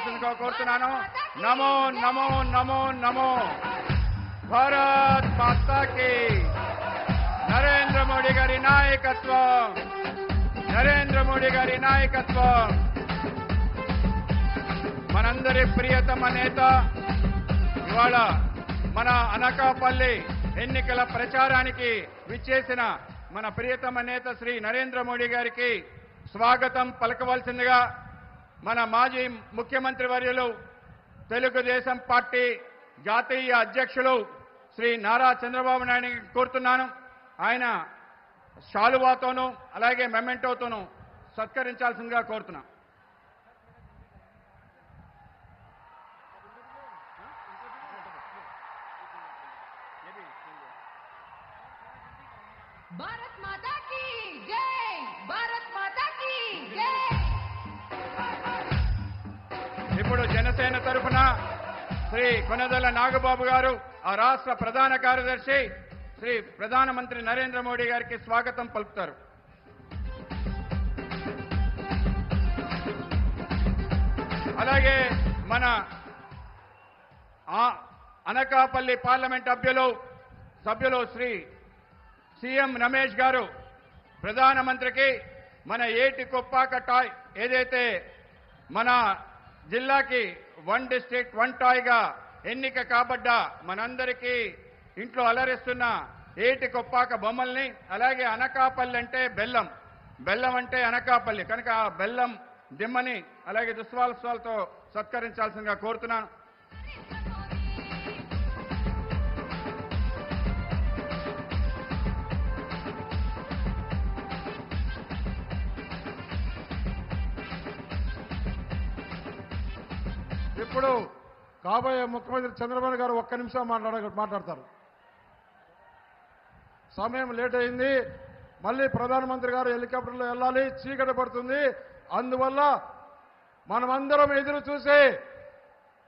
పలకవలసిందిగా కోరుతున్నాను. నమో నమో నమో నమో భారత్ మాతా కీ. నరేంద్ర మోడీ గారి నాయకత్వం, నరేంద్ర మోడీ గారి నాయకత్వం. మనందరి ప్రియతమ నేత ఇవాళ మన అనకాపల్లి ఎన్నికల ప్రచారానికి విచ్చేసిన మన ప్రియతమ నేత శ్రీ నరేంద్ర మోడీ గారికి స్వాగతం పలకవలసిందిగా మన మాజీ ముఖ్యమంత్రి వర్యులు, తెలుగుదేశం పార్టీ జాతీయ అధ్యక్షులు శ్రీ నారా చంద్రబాబు నాయుడు కోరుతున్నాను. ఆయన శాలువాతోనూ అలాగే మెమెంటోతోనూ సత్కరించాల్సిందిగా కోరుతున్నాను. भारत माता की जय, भारत माता की जय. ఇప్పుడు జనసేన తరఫున శ్రీ కొనదల నాగబాబు గారు, ఆ రాష్ట్ర ప్రధాన కార్యదర్శి, శ్రీ ప్రధానమంత్రి నరేంద్ర మోడీ గారికి స్వాగతం పలుకుతారు. అలాగే మన అనకాపల్లి పార్లమెంట్ సభ్యులు శ్రీ సీఎం రమేష్ గారు ప్రధానమంత్రికి మన ఏటి కొప్పాక టాయ్ ఏదైతే మన జిల్లాకి 1 డిస్ట్రిక్ట్ 1 టాయ్గా ఎన్నిక కాబడ్డ మనందరికీ ఇంట్లో అలరిస్తున్న ఏటి కొప్పాక బొమ్మల్ని, అలాగే అనకాపల్లి అంటే బెల్లం, బెల్లం అంటే అనకాపల్లి కనుక ఆ బెల్లం దిమ్మని అలాగే దుస్వాలతో సత్కరించాల్సిందిగా కోరుతున్నాను. ఇప్పుడు కాబోయే ముఖ్యమంత్రి చంద్రబాబు గారు ఒక్క నిమిషం మాట్లాడతారు. సమయం లేట్ అయింది. మళ్ళీ ప్రధానమంత్రి గారు హెలికాప్టర్లో వెళ్ళాలి, చీకటి పడుతుంది. అందువల్ల మనమందరం ఎదురు చూసి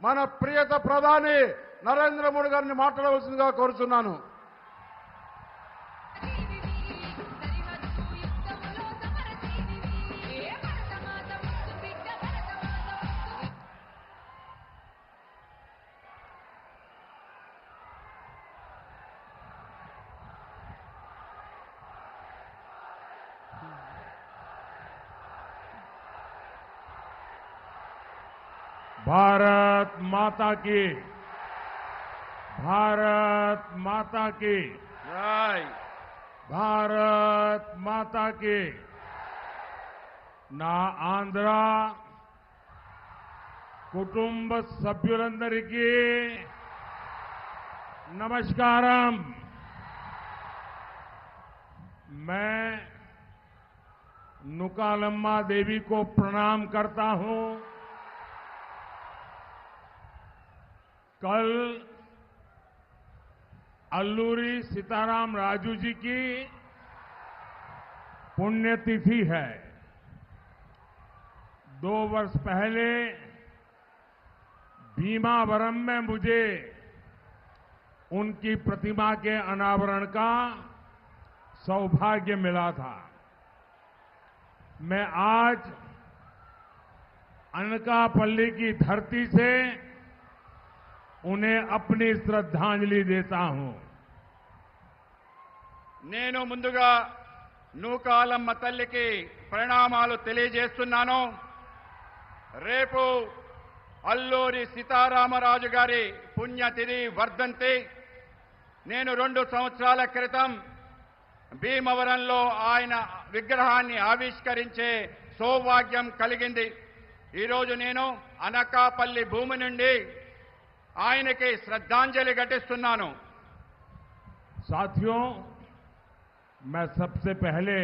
మన ప్రియత ప్రధాని నరేంద్ర మోడీ గారిని మాట్లాడవలసిందిగా కోరుతున్నాను. भारत माता की, भारत माता की, జై. भारत माता की. నా ఆంధ్ర కుటుంబ సభ్యులందరికీ నమస్కారం. मैं नुकालम्मा देवी को प्रणाम करता हूं. कल अल्लूरी सीताराम राजू जी की पुण्यतिथि है. 2 वर्ष पहले भीमावरम में मुझे उनकी प्रतिमा के अनावरण का सौभाग्य मिला था. मैं आज अनकापल्ली की धरती से उन्हें अपनी श्रद्धांजलि देता हूं. నేను ముందుగా నూకాలమ్మ తల్లికి ప్రణామాలు తెలియజేస్తున్నాను. రేపు అల్లూరి సీతారామరాజు గారి పుణ్యతిథి వర్ధంతి. నేను 2 సంవత్సరాల క్రితం భీమవరంలో ఆయన విగ్రహాన్ని ఆవిష్కరించే సౌభాగ్యం కలిగింది. ఈరోజు నేను అనకాపల్లి భూమి నుండి ఆయనకి శ్రద్ధాంజలి ఘటిస్తున్నాను. साथियों, मैं सबसे पहले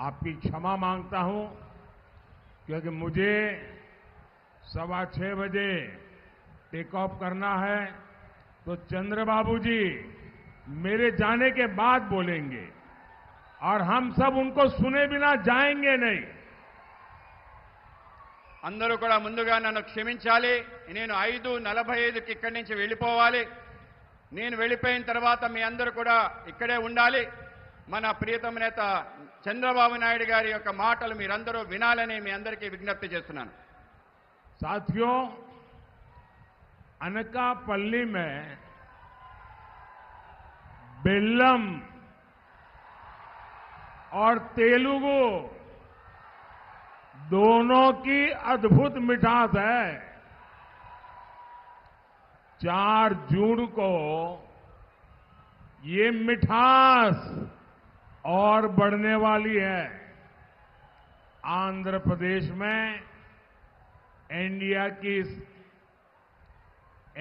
आपकी क्षमा मांगता हूं क्योंकि मुझे 6:15 बजे टेक ऑफ करना है, तो चंद्रबाबू जी मेरे जाने के बाद बोलेंगे और हम सब उनको सुने बिना जाएंगे नहीं. అందరూ కూడా ముందుగా నన్ను క్షమించాలి. నేను 5:45కి ఇక్కడి నుంచి వెళ్ళిపోవాలి. నేను వెళ్ళిపోయిన తర్వాత మీ అందరూ కూడా ఇక్కడే ఉండాలి. మన ప్రియతమ నేత చంద్రబాబు నాయుడు గారి యొక్క మాటలు మీరందరూ వినాలని మీ అందరికీ విజ్ఞప్తి చేస్తున్నాను. साथियों, अनकापल्ली में बेल्लम और तेलुगु दोनों की अद्भुत मिठास है। 4 जून को ये मिठास और बढ़ने वाली है। आंध्र प्रदेश में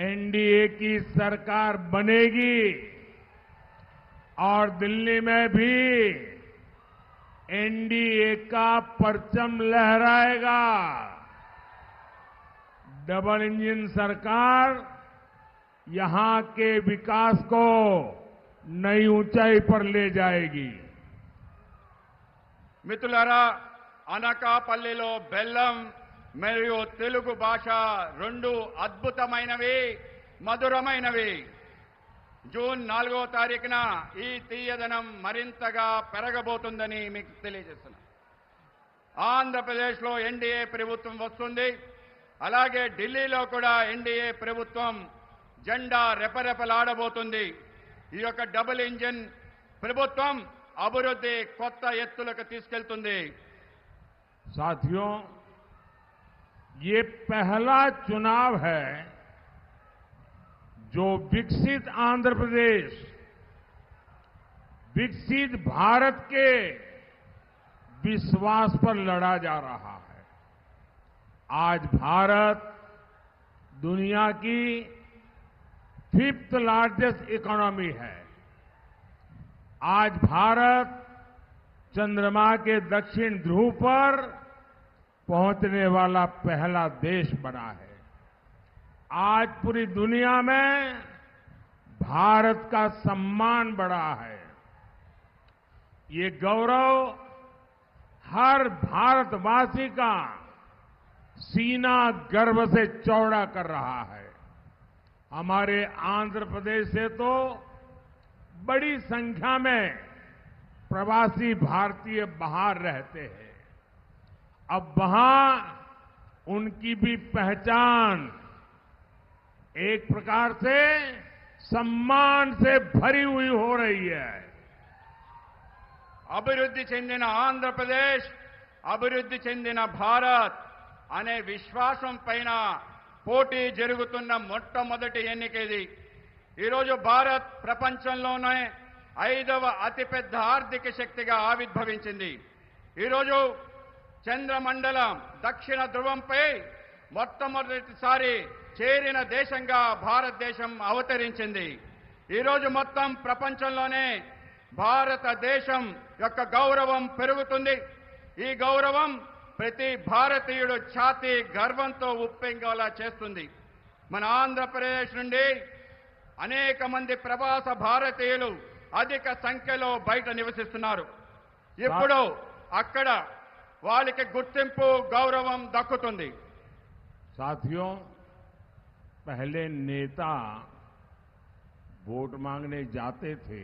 एनडीए की सरकार बनेगी और दिल्ली में भी एनडीए का परचम लहराएगा। डबल इंजन सरकार यहां के विकास को नई ऊंचाई पर ले जाएगी। మిత్రులారా, అనకాపల్లిలో బెల్లం మరియు తెలుగు భాష రెండు అద్భుతమైనవి, మధురమైనవి. జూన్ 4వ తారీఖున ఈ తీయదనం మరింతగా పెరగబోతుందని మీకు తెలియజేస్తున్నాను. ఆంధ్రప్రదేశ్లో ఎన్డీఏ ప్రభుత్వం వస్తుంది. అలాగే ఢిల్లీలో కూడా ఎన్డీఏ ప్రభుత్వం జెండా రెపరెపలాడబోతుంది. ఈ యొక్క డబుల్ ఇంజిన్ ప్రభుత్వం అభివృద్ధి కొత్త ఎత్తులకు తీసుకెళ్తుంది. साथियों, ये पहला चुनाव है जो विकसित आंध्र प्रदेश, विकसित भारत के विश्वास पर लड़ा जा रहा है। आज भारत दुनिया की 5th लार्जेस्ट इकोनॉमी है। आज भारत चंद्रमा के दक्षिण ध्रुव पर पहुंचने वाला पहला देश बना है। आज पूरी दुनिया में भारत का सम्मान बढ़ा है। ये गौरव हर भारतवासी का सीना गर्व से चौड़ा कर रहा है। हमारे आंध्र प्रदेश से तो बड़ी संख्या में प्रवासी भारतीय बाहर रहते हैं। अब वहां उनकी भी पहचान एक प्रकार से सम्मान से भरी हुई हो रही है। అభివృద్ధి చెందిన ఆంధ్రప్రదేశ్, అభివృద్ధి చెందిన భారత్ అనే విశ్వాసం పైన పోటీ జరుగుతున్న మొట్టమొదటి ఎన్నిక ఇది. ఈరోజు భారత్ ప్రపంచంలోనే 5వ అతిపెద్ద ఆర్థిక శక్తిగా ఆవిర్భవించింది. ఈరోజు చంద్రమండలం దక్షిణ ధ్రువంపై మొట్టమొదటిసారి చేరిన దేశంగా భారతదేశం అవతరించింది. ఈరోజు మొత్తం ప్రపంచంలోనే భారతదేశం యొక్క గౌరవం పెరుగుతుంది. ఈ గౌరవం ప్రతి భారతీయుడు ఛాతీ గర్వంతో ఉప్పొంగేలా చేస్తుంది. మన ఆంధ్రప్రదేశ్ నుండి అనేక మంది ప్రవాస భారతీయులు అధిక సంఖ్యలో బయట నివసిస్తున్నారు. ఇప్పుడు అక్కడ వాళ్ళకి గుర్తింపు, గౌరవం దక్కుతుంది. साथियों, पहले नेता वोट मांगने जाते थे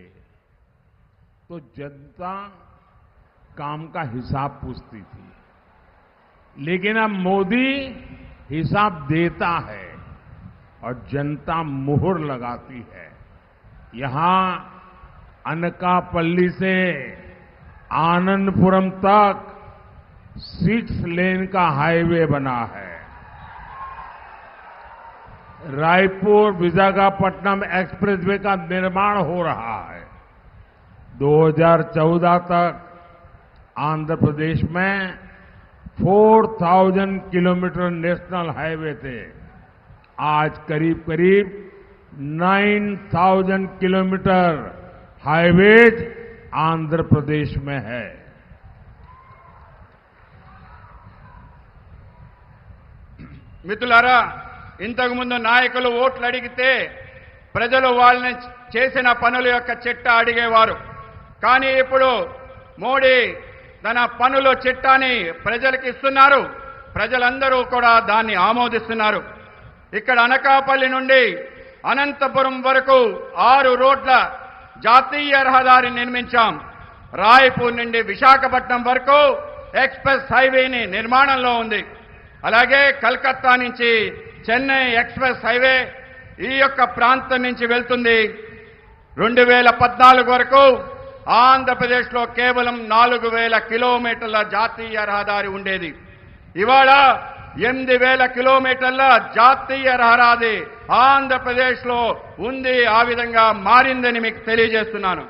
तो जनता काम का हिसाब पूछती थी, लेकिन अब मोदी हिसाब देता है और जनता मुहर लगाती है। यहां अनकापल्ली से आनंदपुरम तक 6 लेन का हाईवे बना है। रायपुर विशाखापट्टनम एक्सप्रेसवे का निर्माण हो रहा है। 2014 तक आंध्र प्रदेश में 4000 किलोमीटर नेशनल हाईवे थे। आज करीब करीब 9000 किलोमीटर हाईवेज आंध्र प्रदेश में है। మిత్రులారా, ఇంతకుముందు నాయకులు ఓట్లు అడిగితే ప్రజలు వాళ్ళని చేసిన పనుల యొక్క చిట్టా అడిగేవారు. కానీ ఇప్పుడు మోడీ తన పనుల చిట్టాని ప్రజలకు ఇస్తున్నారు. ప్రజలందరూ కూడా దాన్ని ఆమోదిస్తున్నారు. ఇక్కడ అనకాపల్లి నుండి అనంతపురం వరకు 6 రోడ్ల జాతీయ రహదారి నిర్మించాం. రాయపూర్ నుండి విశాఖపట్నం వరకు ఎక్స్ప్రెస్ హైవేని నిర్మాణంలో ఉంది. అలాగే కలకత్తా నుంచి చెన్నై ఎక్స్ప్రెస్ హైవే ఈ యొక్క ప్రాంతం నుంచి వెళ్తుంది. 2014 వరకు ఆంధ్రప్రదేశ్లో కేవలం 4000 కిలోమీటర్ల జాతీయ రహదారి ఉండేది. ఇవాళ 8000 కిలోమీటర్ల జాతీయ రహదారి ఆంధ్రప్రదేశ్లో ఉంది. ఆ విధంగా మారిందని మీకు తెలియజేస్తున్నాను.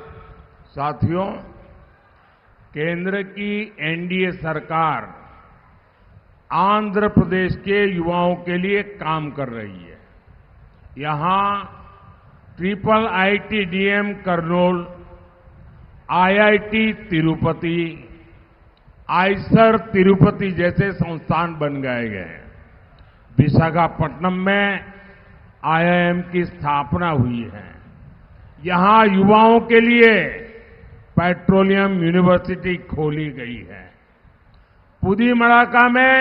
साथियों, केंद्र की एनडीए सरकार आंध्र प्रदेश के युवाओं के लिए काम कर रही है. यहां triple ITDM Kurnool, IIT Tirupati, IISER Tirupati जैसे संस्थान बन गए हैं. विशाखापट्टनम में आईआईएम की स्थापना हुई है. यहां युवाओं के लिए पेट्रोलियम यूनिवर्सिटी खोली गई है. पुदीमड़ाका में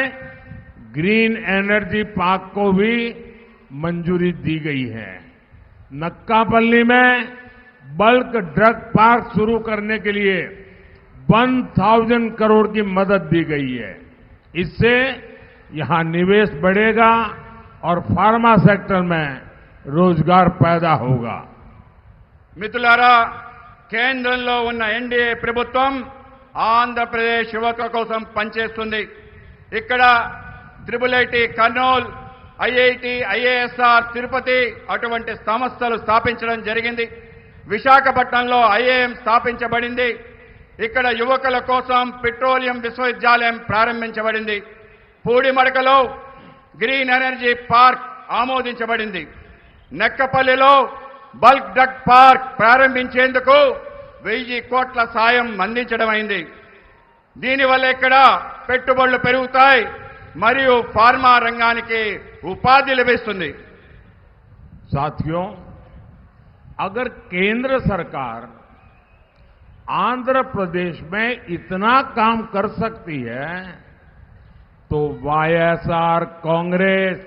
ग्रीन एनर्जी पार्क को भी मंजूरी दी गई है. नक्कापल्ली में बल्क ड्रग पार्क शुरू करने के लिए 1000 करोड़ की मदद दी गई है. इससे यहां निवेश बढ़ेगा और फार्मा सेक्टर में रोजगार पैदा होगा. మిత్రులారా, కేంద్రంలో ఉన్న ఎన్డీఏ ప్రభుత్వం ఆంధ్రప్రదేశ్ యువత కోసం పనిచేస్తుంది. ఇక్కడ IIT Kurnool, IIT, IASR Tirupati అటువంటి సంస్థలు స్థాపించడం జరిగింది. విశాఖపట్నంలో ఐఐఎం స్థాపించబడింది. ఇక్కడ యువకుల కోసం పెట్రోలియం విశ్వవిద్యాలయం ప్రారంభించబడింది. పూడిమడకలో గ్రీన్ ఎనర్జీ పార్క్ ఆమోదించబడింది. నెక్కపల్లిలో బల్క్ డ్రగ్ పార్క్ ప్రారంభించేందుకు 1000 కోట్ల సాయం అందించడమైంది. దీనివల్ల ఇక్కడ పెట్టుబడులు పెరుగుతాయి మరియు ఫార్మా రంగానికి ఉపాధి లభిస్తుంది. साथियों, अगर केंद्र सरकार आंध्र प्रदेश में इतना काम कर सकती है तो वाईएसआर कांग्रेस,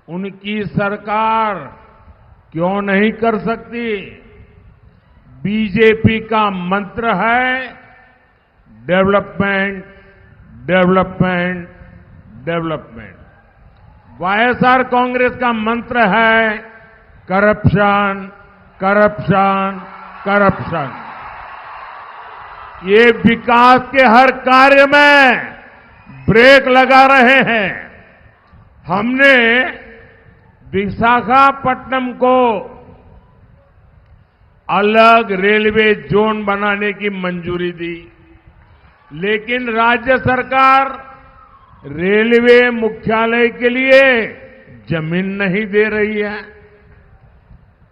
उनकी सरकार क्यों नहीं कर सकती? बीजेपी का मंत्र है development, development, development. YSR Congress का मंत्र है करप्शन, करप्शन, करप्शन. ये विकास के हर कार्य में ब्रेक लगा रहे हैं. हमने विशाखापट्टनम को अलग रेलवे जोन बनाने की मंजूरी दी, लेकिन राज्य सरकार रेलवे मुख्यालय के लिए जमीन नहीं दे रही है.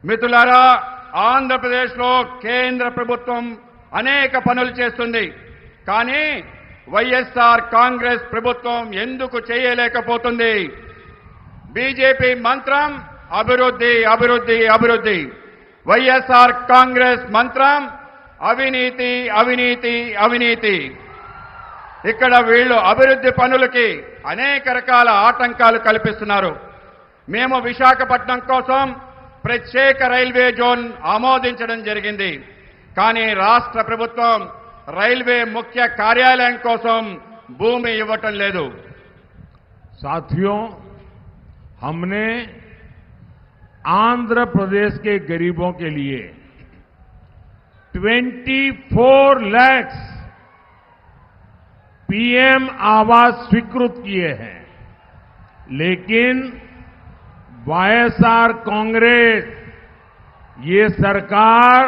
మిత్రులారా, ఆంధ్రప్రదేశ్లో కేంద్ర ప్రభుత్వం అనేక పనులు చేస్తుంది. కానీ వైఎస్ఆర్ కాంగ్రెస్ ప్రభుత్వం ఎందుకు చేయలేకపోతుంది? బీజేపీ మంత్రం అభివృద్ధి, అభివృద్ధి, అభివృద్ధి. వైఎస్ఆర్ కాంగ్రెస్ మంత్రం అవినీతి, అవినీతి, అవినీతి. ఇక్కడ వీళ్ళు అభివృద్ధి పనులకి అనేక రకాల ఆటంకాలు కల్పిస్తున్నారు. మేము విశాఖపట్నం కోసం ప్రత్యేక రైల్వే జోన్ ఆమోదించడం జరిగింది. కానీ రాష్ట్ర ప్రభుత్వం రైల్వే ముఖ్య కార్యాలయం కోసం భూమి ఇవ్వటం లేదు. साथियों, हमने आंध्र प्रदेश के गरीबों के लिए 24 लाख पीएम आवास स्वीकृत किए हैं, लेकिन वाईएसआर कांग्रेस, ये सरकार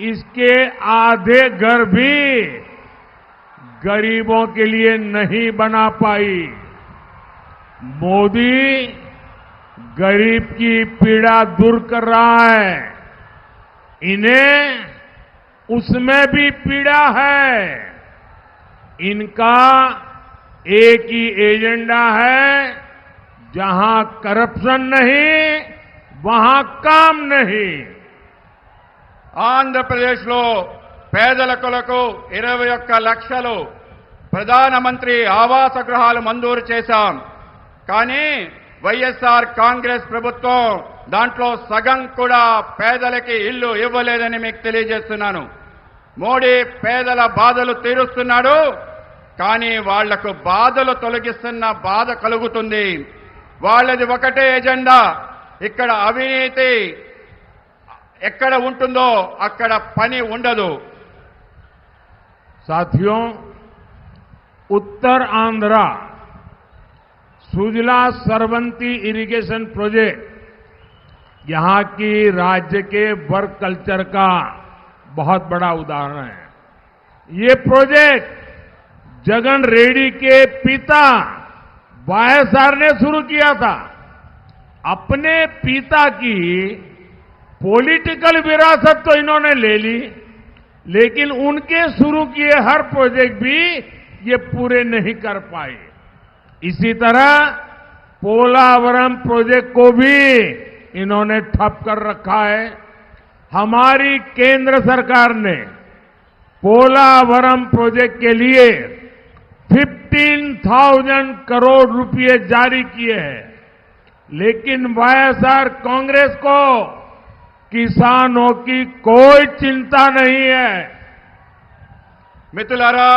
इसके आधे घर भी गरीबों के लिए नहीं बना पाई. मोदी गरीब की पीड़ा दूर कर रहा है, इन्हें उसमें भी पीड़ा है. इनका एक ही एजेंडा है, जहां करप्शन नहीं वहां काम नहीं. ఆంధ్రప్రదేశ్లో పేదల కొరకు 21 లక్షలు ప్రధానమంత్రి ఆవాస గృహాలు మంజూరు చేశాం. కానీ వైఎస్ఆర్ కాంగ్రెస్ ప్రభుత్వం దాంట్లో సగం కూడా పేదలకి ఇల్లు ఇవ్వలేదని మీకు తెలియజేస్తున్నాను. మోడీ పేదల బాధలు తీరుస్తున్నాడు, కానీ వాళ్లకు బాధలు తొలగిస్తున్న బాధ కలుగుతుంది. వాళ్ళది ఒకటే ఎజెండా. ఇక్కడ అవినీతి ఎక్కడ ఉంటుందో అక్కడ పని ఉండదు. साथियों, उत्तर आंध्रा सुजला सरवंती इरिगेशन प्रोजेक्ट यहां की राज्य के वर्क कल्चर का बहुत बड़ा उदाहरण है. ये प्रोजेक्ट जगन रेड्डी के पिता वाईएसआर ने शुरू किया था. अपने पिता की पॉलिटिकल विरासत तो इन्होंने ले ली, लेकिन उनके शुरू किए हर प्रोजेक्ट भी ये पूरे नहीं कर पाए. इसी तरह पोलावरम प्रोजेक्ट को भी इन्होंने ठप कर रखा है. हमारी केंद्र सरकार ने पोलावरम प्रोजेक्ट के लिए 15,000 करोड़ रुपए जारी किए हैं, लेकिन वाईएसआर कांग्रेस को किसानों की कोई चिंता नहीं है. మిత్రులారా,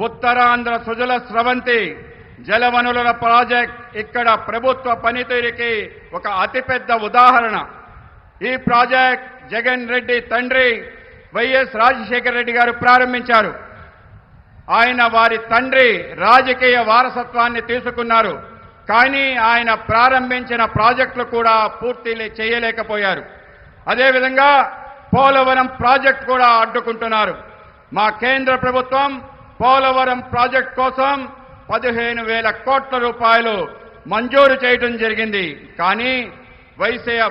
ఉత్తరాంధ్ర సుజల స్రవంతి జలవనరుల ప్రాజెక్ట్ ఇక్కడ ప్రభుత్వ పనితీరుకి ఒక అతిపెద్ద ఉదాహరణ. ఈ ప్రాజెక్ట్ జగన్ రెడ్డి తండ్రి వైఎస్ రాజశేఖర రెడ్డి గారు ప్రారంభించారు. ఆయన వారి తండ్రి రాజకీయ వారసత్వాన్ని తీసుకున్నారు. కానీ ఆయన ప్రారంభించిన ప్రాజెక్టులు కూడా పూర్తి చేయలేకపోయారు. అదేవిధంగా పోలవరం ప్రాజెక్ట్ కూడా అడ్డుకుంటున్నారు. మా కేంద్ర ప్రభుత్వం పోలవరం ప్రాజెక్ట్ కోసం 15,000 కోట్ల రూపాయలు మంజూరు చేయడం జరిగింది. కానీ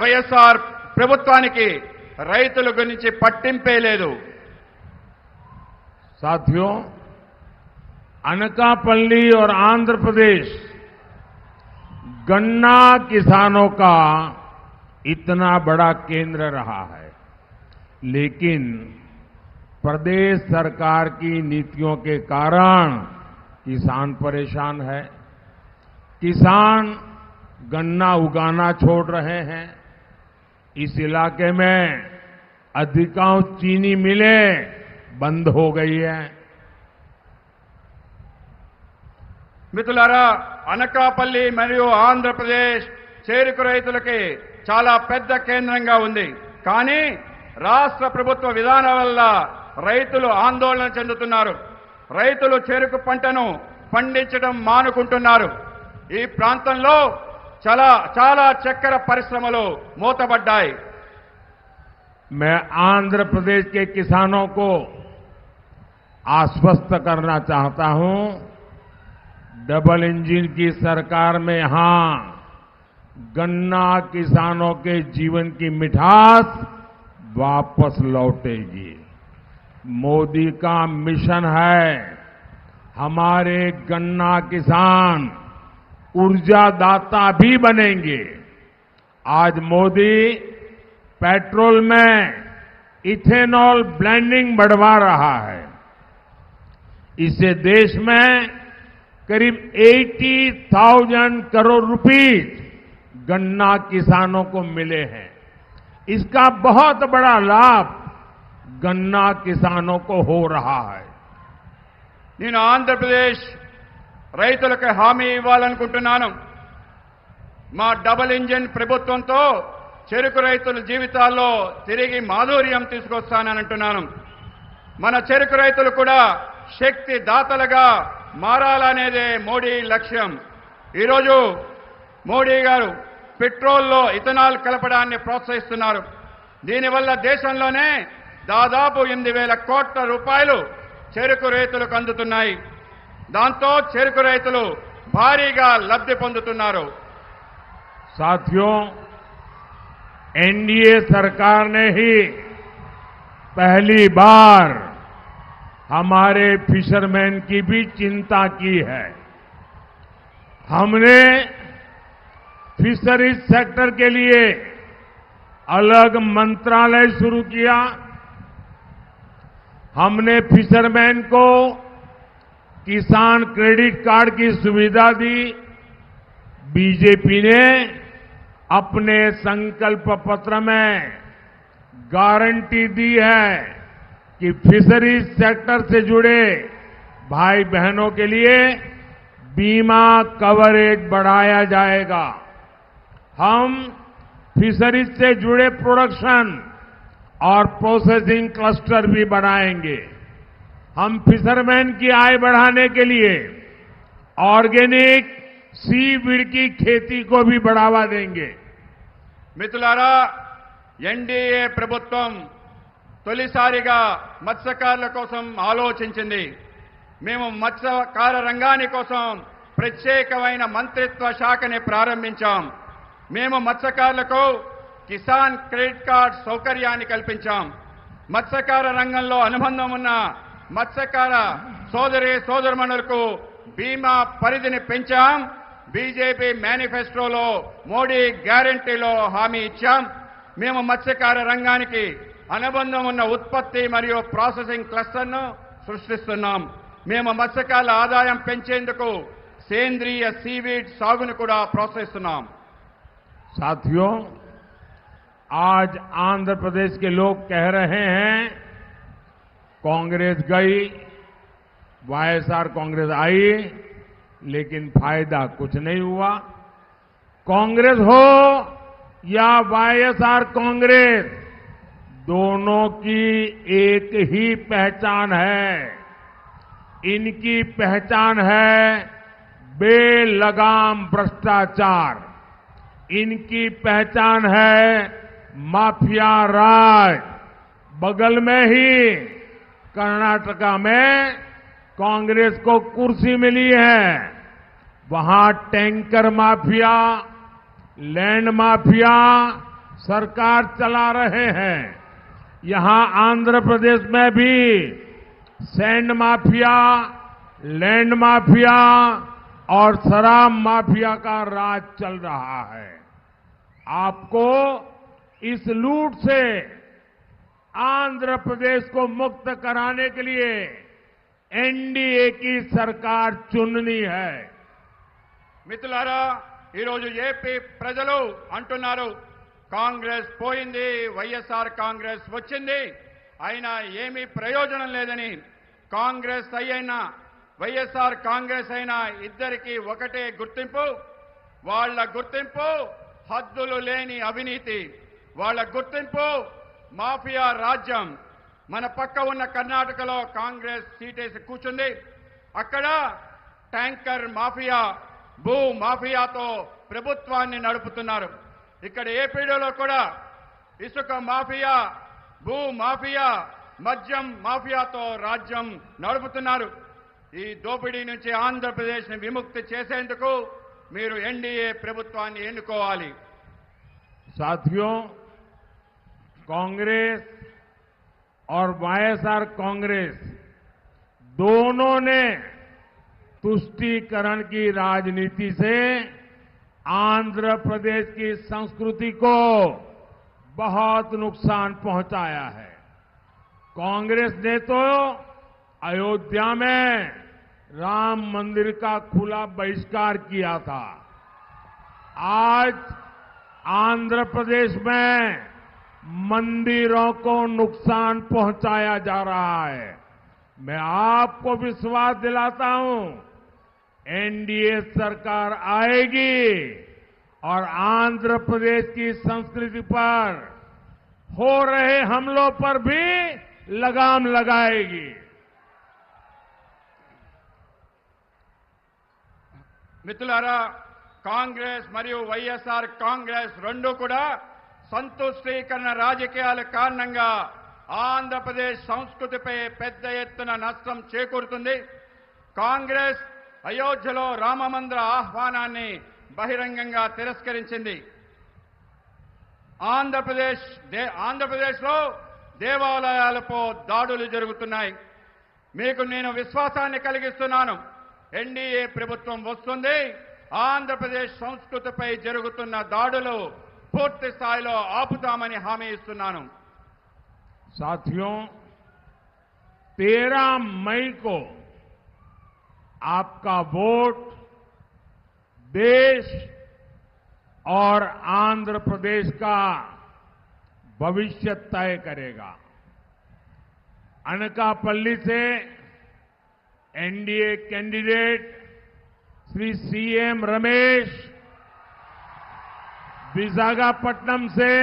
వైఎస్ఆర్ ప్రభుత్వానికి రైతుల గురించి పట్టింపే లేదు. साथियों, अनकापल्ली और आंध्र प्रदेश गन्ना किसानों का इतना बड़ा केंद्र रहा है, लेकिन प्रदेश सरकार की नीतियों के कारण किसान परेशान है. किसान गन्ना उगाना छोड़ रहे हैं. इस इलाके में अधिकांश चीनी मिलें बंद हो गई है. మిత్రులారా, అనకాపల్లి మరియు ఆంధ్రప్రదేశ్ చేరుకు రైతులకి చాలా పెద్ద కేంద్రంగా ఉంది. కానీ రాష్ట్ర ప్రభుత్వ విధానం వల్ల రైతులు ఆందోళన చెందుతున్నారు. రైతులు చెరుకు పంటను పండించడం మానుకుంటున్నారు. ఈ ప్రాంతంలో చాలా చక్కెర పరిశ్రమలు మూతబడ్డాయి. मैं आंध्र प्रदेश के किसानों को आश्वस्त करना चाहता हूं, डबल इंजन की सरकार में यहां गन्ना किसानों के जीवन की मिठास वापस लौटेगी. मोदी का मिशन है हमारे गन्ना किसान ऊर्जादाता भी बनेंगे. आज मोदी पेट्रोल में इथेनॉल ब्लेंडिंग बढ़वा रहा है. इससे देश में करीब 80,000 करोड़ रुपीस गन्ना किसानों को मिले हैं. इसका बहुत बड़ा लाभ गन्ना किसानों को हो रहा है. నేను ఆంధ్రప్రదేశ్ రైతులకు హామీ ఇవ్వాలనుకుంటున్నాను. మా డబుల్ ఇంజిన్ ప్రభుత్వంతో చెరుకు రైతుల జీవితాల్లో తిరిగి మాధుర్యం తీసుకొస్తానని అంటున్నాను. మన చెరుకు రైతులు కూడా శక్తి దాతలుగా మారాలనేదే మోడీ లక్ష్యం. ఈరోజు మోడీ గారు పెట్రోల్లో ఇథనాల్ కలపడాన్ని ప్రోత్సహిస్తున్నారు. దీనివల్ల దేశంలోనే దాదాపు 8,000 కోట్ల రూపాయలు చెరుకు రైతులకు అందుతున్నాయి. దాంతో చెరుకు రైతులు భారీగా లబ్ధి పొందుతున్నారు. साथियों, एनडीए सरकार ने ही पहली बार हमारे फिशरमैन की भी चिंता की है. हमने फिशरीज सेक्टर के लिए अलग मंत्रालय शुरू किया. हमने फिशरमैन को किसान क्रेडिट कार्ड की सुविधा दी. बीजेपी ने अपने संकल्प पत्र में गारंटी दी है कि फिशरीज सेक्टर से जुड़े भाई बहनों के लिए बीमा कवरेज बढ़ाया जाएगा। हम फिशरीज से जुड़े प्रोडक्शन और प्रोसेसिंग क्लस्टर भी बढ़ाएंगे। हम फिशरमैन की आय बढ़ाने के लिए ऑर्गेनिक सीवीड की खेती को भी बढ़ावा देंगे। మిత్రులారా, ఎన్డీఏ ప్రభుత్వం తొలిసారిగా మత్స్యకారుల కోసం ఆలోచించింది. మేము మత్స్యకార రంగాని కోసం ప్రత్యేకమైన మంత్రిత్వ శాఖని ప్రారంభించాం. మేము మత్స్యకారులకు కిసాన్ క్రెడిట్ కార్డ్ సౌకర్యాన్ని కల్పించాం. మత్స్యకార రంగంలో అనుబంధం ఉన్న మత్స్యకార సోదరుమణులకు బీమా పరిధిని పెంచాం. బీజేపీ మేనిఫెస్టోలో మోడీ గ్యారంటీలో హామీ ఇచ్చాం. మేము మత్స్యకార రంగానికి అనుబంధం ఉన్న ఉత్పత్తి మరియు ప్రాసెసింగ్ క్లస్టర్ను సృష్టిస్తున్నాం. మేము మత్స్యకారుల ఆదాయం పెంచేందుకు సేంద్రియ సీవీడ్ సాగును కూడా ప్రోత్సహిస్తున్నాం. साथियों, आज आंध्र प्रदेश के लोग कह रहे हैं कांग्रेस गई, वाईएसआर कांग्रेस आई, लेकिन फायदा कुछ नहीं हुआ। कांग्रेस हो या वाईएसआर कांग्रेस, दोनों की एक ही पहचान है। इनकी पहचान है बेलगाम भ्रष्टाचार। इनकी पहचान है माफिया राज। बगल में ही कर्नाटका में कांग्रेस को कुर्सी मिली है, वहां टैंकर माफिया, लैंड माफिया सरकार चला रहे हैं। यहां आंध्र प्रदेश में भी सैंड माफिया, लैंड माफिया और शराब माफिया का राज चल रहा है। आपको इस लूट से आंध्र प्रदेश को मुक्त कराने के लिए एनडीए की सरकार चुननी है। మిత్రులారా, ఈరోజు ఏపీ ప్రజలు అంటున్నారు కాంగ్రెస్ పోయింది, వైఎస్ఆర్ కాంగ్రెస్ వచ్చింది, అయినా ఏమీ ప్రయోజనం లేదని. కాంగ్రెస్ అయినా వైఎస్ఆర్ కాంగ్రెస్ అయినా ఇద్దరికీ ఒకటే గుర్తింపు. వాళ్ళ గుర్తింపు హద్దులు లేని అవినీతి. వాళ్ళ గుర్తింపు మాఫియా రాజ్యం. మన పక్క ఉన్న కర్ణాటకలో కాంగ్రెస్ సీటేసి కూర్చుంది. అక్కడ ట్యాంకర్ మాఫియా, భూ మాఫియాతో ప్రభుత్వాన్ని నడుపుతున్నారు. ఇక్కడ ఏపీలో కూడా ఇసుక మాఫియా, భూ మాఫియా, మద్యం మాఫియాతో రాజ్యం నడుపుతున్నారు. ఈ దోపిడీ నుంచి ఆంధ్రప్రదేశ్ని విముక్తి చేసేందుకు మీరు ఎన్డీఏ ప్రభుత్వాన్ని ఎన్నుకోవాలి. साथियों, कांग्रेस और वाईएसआर कांग्रेस दोनों ने तुष्टीकरण की राजनीति से आंध्र प्रदेश की संस्कृति को बहुत नुकसान पहुंचाया है। कांग्रेस ने तो अयोध्या में राम मंदिर का खुला बहिष्कार किया था। आज आंध्र प्रदेश में मंदिरों को नुकसान पहुंचाया जा रहा है। मैं आपको विश्वास दिलाता हूं, एनडीए सरकार आएगी और आंध्र प्रदेश की संस्कृति पर हो रहे हमलों पर भी लगाम लगाएगी। మిత్రులారా, కాంగ్రెస్ మరియు వైఎస్ఆర్ కాంగ్రెస్ రెండు కూడా సంతుష్టీకరణ రాజకీయాల కారణంగా ఆంధ్రప్రదేశ్ సంస్కృతిపై పెద్ద ఎత్తున నష్టం చేకూరుతుంది. కాంగ్రెస్ అయోధ్యలో రామమందిర ఆహ్వానాన్ని బహిరంగంగా తిరస్కరించింది. ఆంధ్రప్రదేశ్లో దేవాలయాలపై దాడులు జరుగుతున్నాయి. మీకు నేను విశ్వాసాన్ని కలిగిస్తున్నాను, ఎన్డీఏ ప్రభుత్వం వస్తుంది. ఆంధ్రప్రదేశ్ సంస్కృతిపై జరుగుతున్న దాడులు పూర్తి స్థాయిలో ఆపుతామని హామీ ఇస్తున్నాను. साथियों, 13 मई को आपका वोट देश और आंध्र प्रदेश का भविष्य तय करेगा। अनकापल्ली से NDA candidate Shri CM Ramesh, Visakhapatnam से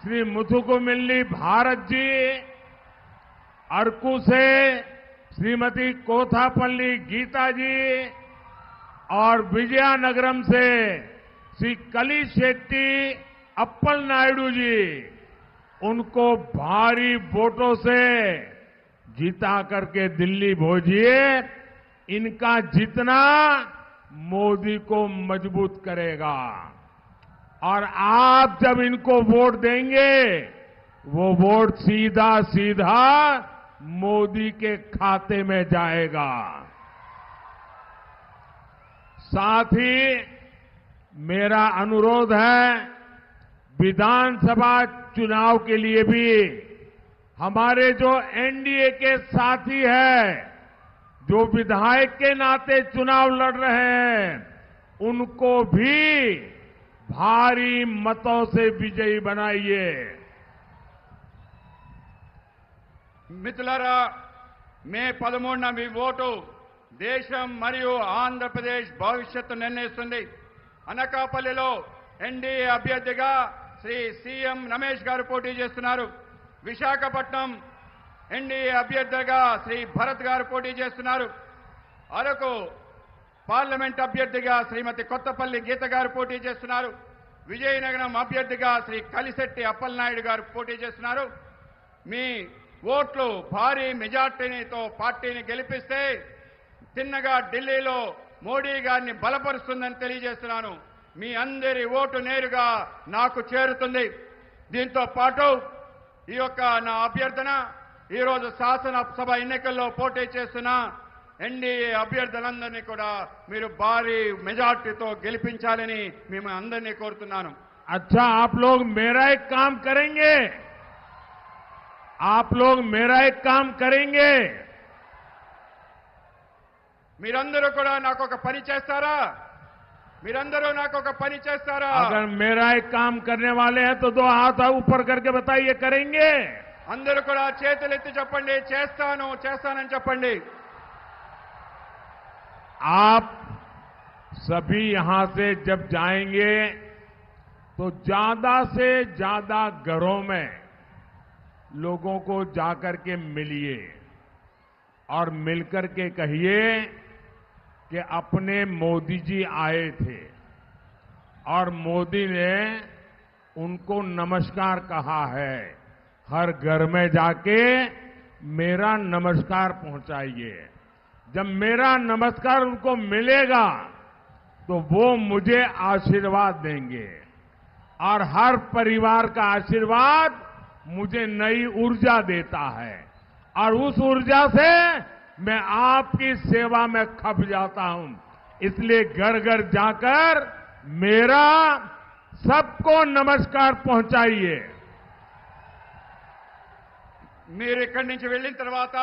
श्री मुथुकुमिल्ली भारत जी, अरकू से श्रीमती कोथापल्ली गीता जी और विजयनगरम से श्री कली शेट्टी अप्पल नायडू जी, उनको भारी वोटों से जीता करके दिल्ली भेजिए। इनका जीतना मोदी को मजबूत करेगा और आप जब इनको वोट देंगे वो वोट सीधा सीधा मोदी के खाते में जाएगा। साथ ही मेरा अनुरोध है, विधानसभा चुनाव के लिए भी हमारे जो एनडीए के साथी हैं, जो विधायक के नाते चुनाव लड़ रहे हैं, उनको भी भारी मतों से विजयी बनाइए। మిత్రులారా, మే 13న మీ ఓటు దేశం మరియు ఆంధ్రప్రదేశ్ భవిష్యత్తు నిర్ణయిస్తుంది. అనకాపల్లిలో ఎన్డీఏ అభ్యర్థిగా శ్రీ సీఎం రమేష్ గారు పోటీ చేస్తున్నారు. విశాఖపట్నం ఎన్డీఏ అభ్యర్థిగా శ్రీ భరత్ గారు పోటీ చేస్తున్నారు. అరకు పార్లమెంట్ అభ్యర్థిగా శ్రీమతి కొత్తపల్లి గీత గారు పోటీ చేస్తున్నారు. విజయనగరం అభ్యర్థిగా శ్రీ కలిశెట్టి అప్పలనాయుడు గారు పోటీ చేస్తున్నారు. మీ ఓట్లు భారీ మెజార్టీతో పార్టీని గెలిపిస్తే తిన్నగా ఢిల్లీలో మోడీ గారిని బలపరుస్తుందని తెలియజేస్తున్నాను. మీ అందరి ఓటు నేరుగా నాకు చేరుతుంది. దీంతో పాటు ఈ యొక్క నా అభ్యర్థన, ఈరోజు శాసనసభ ఎన్నికల్లో పోటీ చేస్తున్న ఎన్డీఏ అభ్యర్థులందరినీ కూడా మీరు భారీ మెజార్టీతో గెలిపించాలని మేము అందరినీ కోరుతున్నాను. अच्छा, आप लोग मेरा एक काम करेंगे, आप लोग मेरा एक काम करेंगे। మీరందరూ కూడా నాకు ఒక పని చేస్తారా? మీరందరూ నాకు ఒక పని చేస్తారా? अगर मेरा एक काम करने वाले हैं तो दो हाथ ऊपर करके बताइए, करेंगे? అందరూ కూడా చేతులెత్తి చెప్పండి, చేస్తాను చేస్తానని చెప్పండి. आप सभी यहां से जब जाएंगे तो ज्यादा से ज्यादा घरों में लोगों को जाकर के मिलिए और मिलकर के कहिए कि अपने मोदी जी आए थे और मोदी ने उनको नमस्कार कहा है। हर घर में जाके मेरा नमस्कार पहुंचाइए। जब मेरा नमस्कार उनको मिलेगा तो वो मुझे आशीर्वाद देंगे और हर परिवार का आशीर्वाद मुझे नई ऊर्जा देता है और उस ऊर्जा से मैं आपकी सेवा में खप जाता हूं। इसलिए घर घर जाकर मेरा सबको नमस्कार पहुंचाइए। మీరు ఇక్కడి నుంచి వెళ్ళిన తర్వాత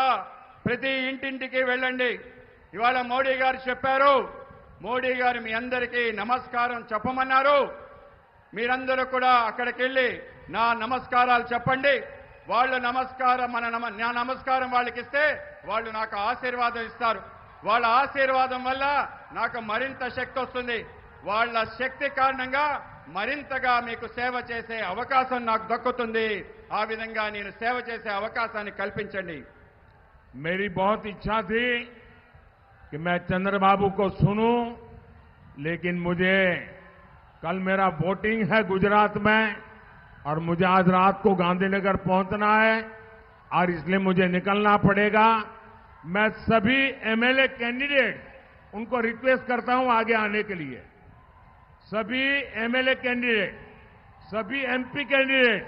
ప్రతి ఇంటింటికి వెళ్ళండి. ఇవాళ మోడీ గారు చెప్పారు, మోడీ గారు మీ అందరికీ నమస్కారం చెప్పమన్నారు. మీరందరూ కూడా అక్కడికి వెళ్ళి నా నమస్కారాలు చెప్పండి. వాళ్ళు నమస్కారం నా నమస్కారం వాళ్ళకి ఇస్తే వాళ్ళు నాకు ఆశీర్వాదం ఇస్తారు. వాళ్ళ ఆశీర్వాదం వల్ల నాకు మరింత శక్తి వస్తుంది. వాళ్ళ శక్తి కారణంగా మరింతగా మీకు సేవ చేసే అవకాశం నాకు దక్కుతుంది. ఆ విధంగా నేను సేవ చేసే అవకాశాన్ని కల్పించండి. मेरी बहुत इच्छा थी कि मैं चंद्रबाबू को सुनूं, लेकिन मुझे कल मेरा वोटिंग है गुजरात में और मुझे आज रात को गांधीनगर पहुंचना है और इसलिए मुझे निकलना पड़ेगा। मैं सभी एमएलए कैंडिडेट उनको रिक्वेस्ट करता हूं आगे आने के लिए। सभी एमएलए कैंडिडेट, सभी एमपी कैंडिडेट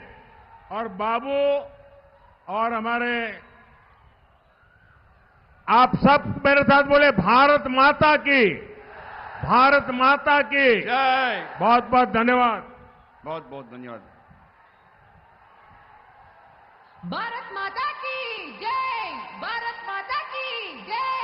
और बाबू और हमारे, आप सब मेरे साथ बोले भारत माता की, भारत माता की జై. बहुत बहुत धन्यवाद। बहुत बहुत धन्यवाद. भारत माता की जय, भारत माता की जय।